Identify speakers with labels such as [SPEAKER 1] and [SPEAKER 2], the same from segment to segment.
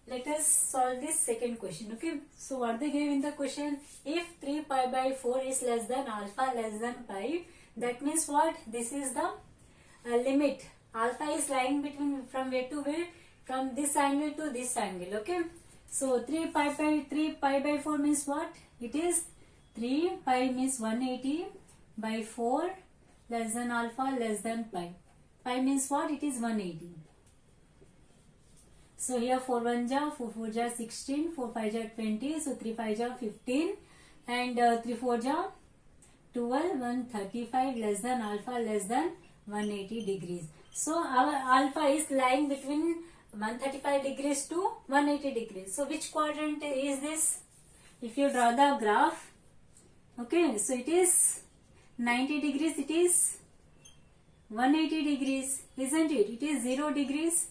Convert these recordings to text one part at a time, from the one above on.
[SPEAKER 1] let us solve this second question. Okay, so what they gave in the question, if 3 pi by 4 is less than alpha less than pi, that means what? This is the limit. Alpha is lying between from where to where? From this angle to this angle. Okay, so 3 pi by 4 means what? It is 3 pi means 180 by 4 less than alpha less than pi. Pi means what? It is 180. So here 4 1 ja, 4 4 ja 16, 4 5 ja 20, so 3 5 ja 15 and 3 4 ja 12, 135 less than alpha less than 180 degrees. So our alpha is lying between 135 degrees to 180 degrees. So which quadrant is this? If you draw the graph, okay, so it is 90 degrees, it is 180 degrees, isn't it? It is 0 degrees.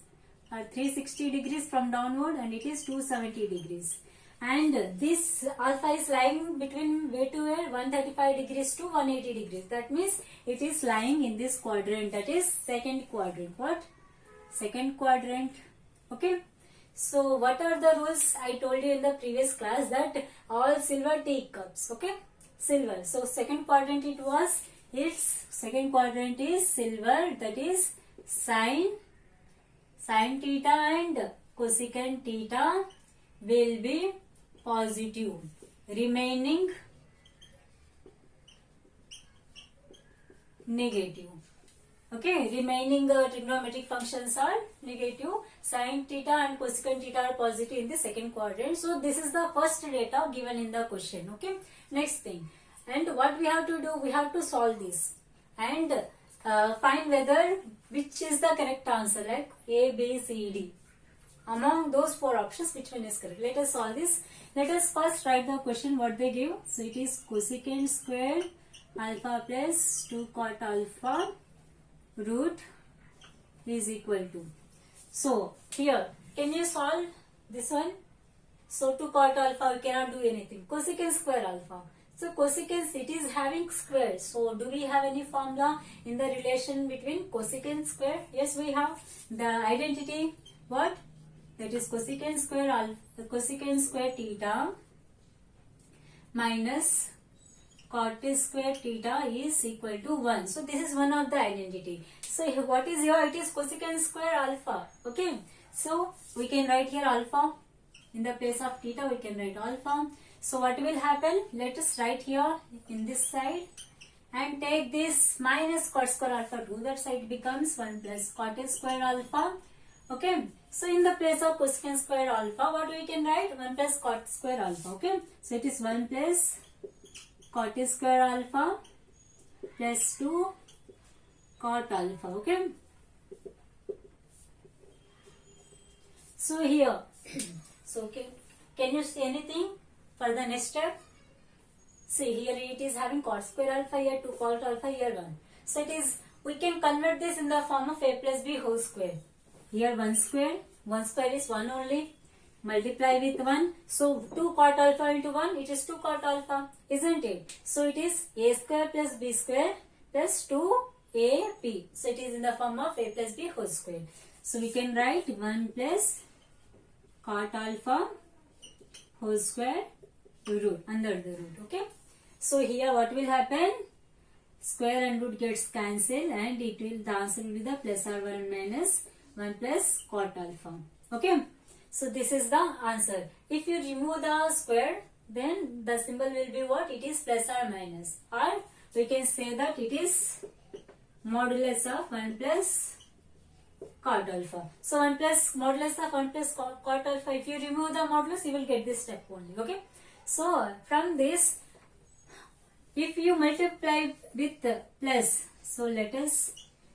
[SPEAKER 1] 360 degrees from downward and it is 270 degrees, and this alpha is lying between where to where? 135 degrees to 180 degrees. That means it is lying in this quadrant, that is second quadrant. What? Second quadrant. Okay, so what are the rules? I told you in the previous class that all silver teacups. Okay, silver. So second quadrant it was, its second quadrant is silver, that is sine theta and cosecant theta will be positive, remaining negative. Okay, remaining trigonometric functions are negative. Sine theta and cosecant theta are positive in the second quadrant. So this is the first data given in the question. Okay, next thing, and what we have to do, we have to solve this and find whether which is the correct answer, like A, B, C, D. Among those four options, which one is correct? Let us solve this. Let us first write the question what they give. So it is cosecant square alpha plus 2 cot alpha root is equal to. So here, can you solve this one? So 2 cot alpha, we cannot do anything. Cosecant square alpha. So cosecant, it is having square. So do we have any formula in the relation between cosecant square? Yes, we have the identity. What? That is cosecant square alpha, cosecant square theta minus cot square theta is equal to 1. So this is one of the identity. So what is here? It is cosecant square alpha. Okay. So we can write here alpha. In the place of theta, we can write alpha. So what will happen? Let us write here in this side and take this minus cot square alpha to that side, becomes 1 plus cot square alpha. Okay. So in the place of cosecant square alpha, what we can write? 1 plus cot square alpha. Okay. So it is 1 plus cot square alpha plus 2 cot alpha. Okay. So here, so can you see anything for the next step? See here it is having cot square alpha, here 2 cot alpha, here 1. So it is, we can convert this in the form of a plus b whole square. Here 1 square is 1 only, multiply with 1. So 2 cot alpha into 1, it is 2 cot alpha, isn't it? So it is a square plus b square plus 2ab. So it is in the form of a plus b whole square. So we can write 1 plus cot alpha whole square root under the root. Okay. So here what will happen? Square and root gets cancelled and it will, the answer will be the plus or 1 minus 1 plus cot alpha. Okay. So this is the answer. If you remove the square, then the symbol will be what? It is plus or minus, or we can say that it is modulus of 1 plus cot alpha. So 1 plus modulus of 1 plus cot alpha, if you remove the modulus, you will get this step only. Okay. So from this, if you multiply with plus, so let us,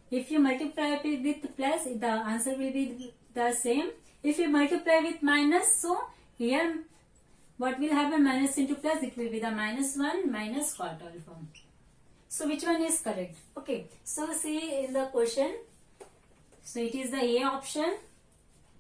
[SPEAKER 1] if you multiply with plus, the answer will be the same. If you multiply with minus, so here what will happen? Minus into plus, it will be the minus 1 minus cot alpha. So which one is correct? Okay. So see in the question, so it is the A option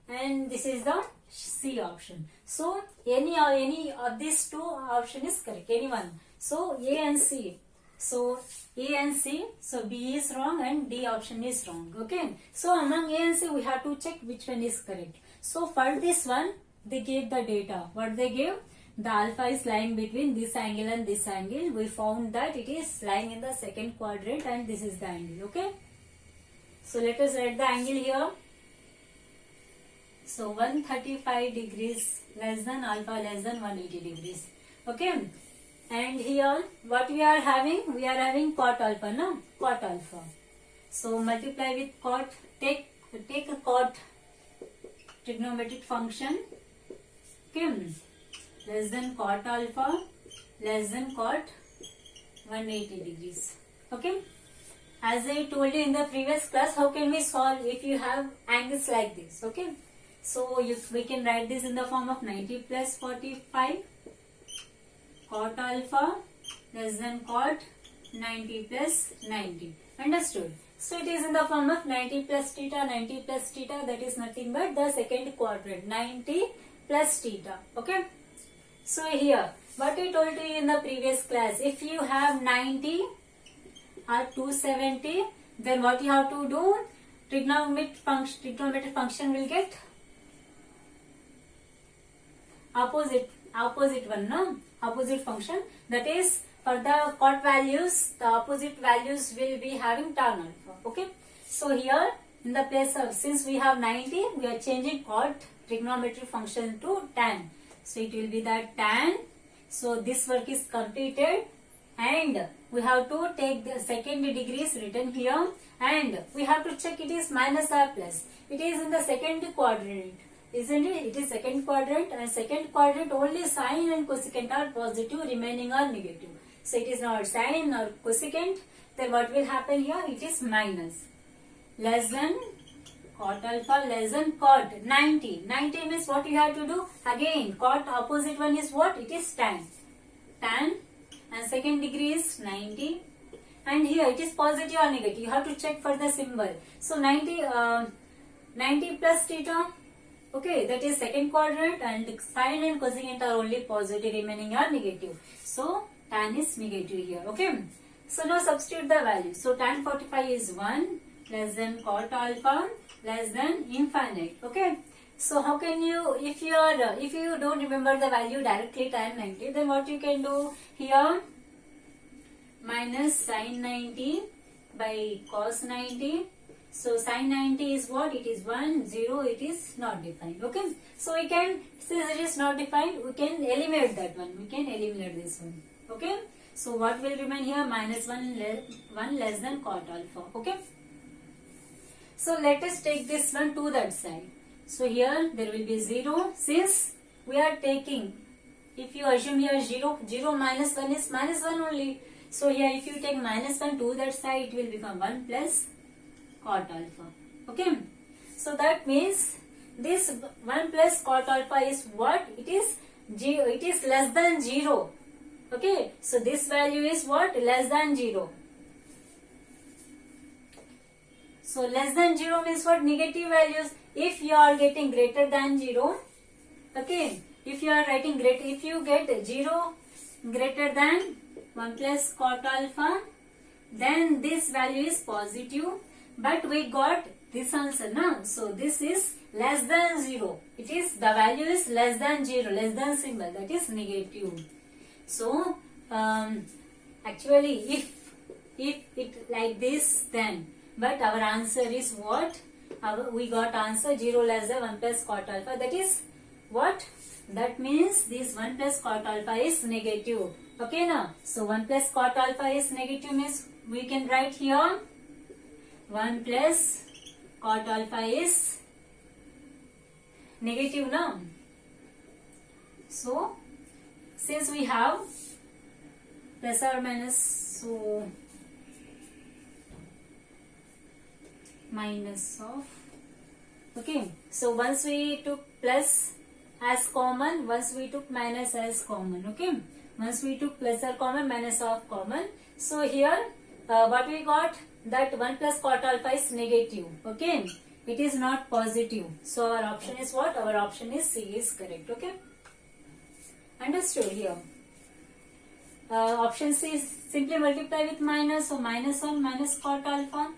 [SPEAKER 1] and this is the C option. So any of these two option is correct, any one. So A and C. So A and C. So B is wrong and D option is wrong. Okay. So among A and C we have to check which one is correct. So for this one, they gave the data. What they gave? The alpha is lying between this angle and this angle. We found that it is lying in the second quadrant and this is the angle. Okay. So let us write the angle here. So 135 degrees less than alpha less than 180 degrees. Okay. And here what we are having? We are having cot alpha, no? Cot alpha. So multiply with cot. Take a cot trigonometric function. Okay. Less than cot alpha less than cot 180 degrees. Okay. As I told you in the previous class, how can we solve if you have angles like this? Okay. So we can write this in the form of 90 plus 45 cot alpha less than cot 90 plus 90. Understood? So it is in the form of 90 plus theta, 90 plus theta, that is nothing but the second quadrant, 90 plus theta. Okay. So here, what I told you in the previous class, if you have 90 or 270, then what you have to do? Trigonometric function will get opposite one, no? Opposite function. That is, for the cot values, the opposite values will be having tan alpha. Okay. So here, in the place of, since we have 90, we are changing cot trigonometric function to tan. So it will be that tan. So this work is completed, and we have to take the second degrees written here, and we have to check it is minus or plus. It is in the second quadrant, isn't it? It is second quadrant, and second quadrant only sine and cosecant are positive, remaining are negative. So it is not sine or cosecant. Then what will happen here? It is minus. Less than cot alpha less than cot 90. 90 means what you have to do? Again, cot opposite one is what? It is tan. Tan, and second degree is 90. And here it is positive or negative. You have to check for the symbol. So 90 plus theta. Okay, that is second quadrant, and sine and cosecant are only positive, remaining are negative. So tan is negative here. Okay. So now substitute the value. So tan 45 is 1 less than cot alpha less than infinite. Okay. So how can you, if you don't remember the value directly tan 90, then what you can do here? Minus sine 90 by cos 90. So sine 90 is what? It is 1, 0, it is not defined. Okay. So we can, since it is not defined, we can eliminate that one. We can eliminate this one. Okay. So what will remain here? Minus 1 less than cot alpha. Okay. So let us take this one to that side. So here there will be 0, since we are taking, if you assume here 0, 0 minus 1 is minus 1 only. So here if you take minus 1 to that side, it will become 1 plus cot alpha. Okay. So that means this 1 plus cot alpha is what? It is less than 0. Okay. So this value is what? Less than 0. So less than 0 means what? Negative values. If you are getting greater than 0, okay, if you are writing greater, if you get 0 greater than 1 plus cot alpha, then this value is positive. But we got this answer now. So this is less than 0. It is, the value is less than 0, less than symbol, that is negative. So actually if it like this, then, but our answer is what? We got answer 0 less than 1 plus cot alpha. That is what? That means this 1 plus cot alpha is negative. Okay now. So 1 plus cot alpha is negative means we can write here 1 plus cot alpha is negative now. So since we have plus or minus, so minus of, okay, so once we took plus as common, once we took minus as common. Okay, once we took plus or common, minus of common. So here what we got, that 1 plus cot alpha is negative. Okay, it is not positive. So our option is what? Our option is C is correct. Okay, understood here. Option C is simply multiply with minus, so minus 1 minus cot alpha.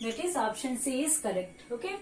[SPEAKER 1] That is option C is correct. Okay.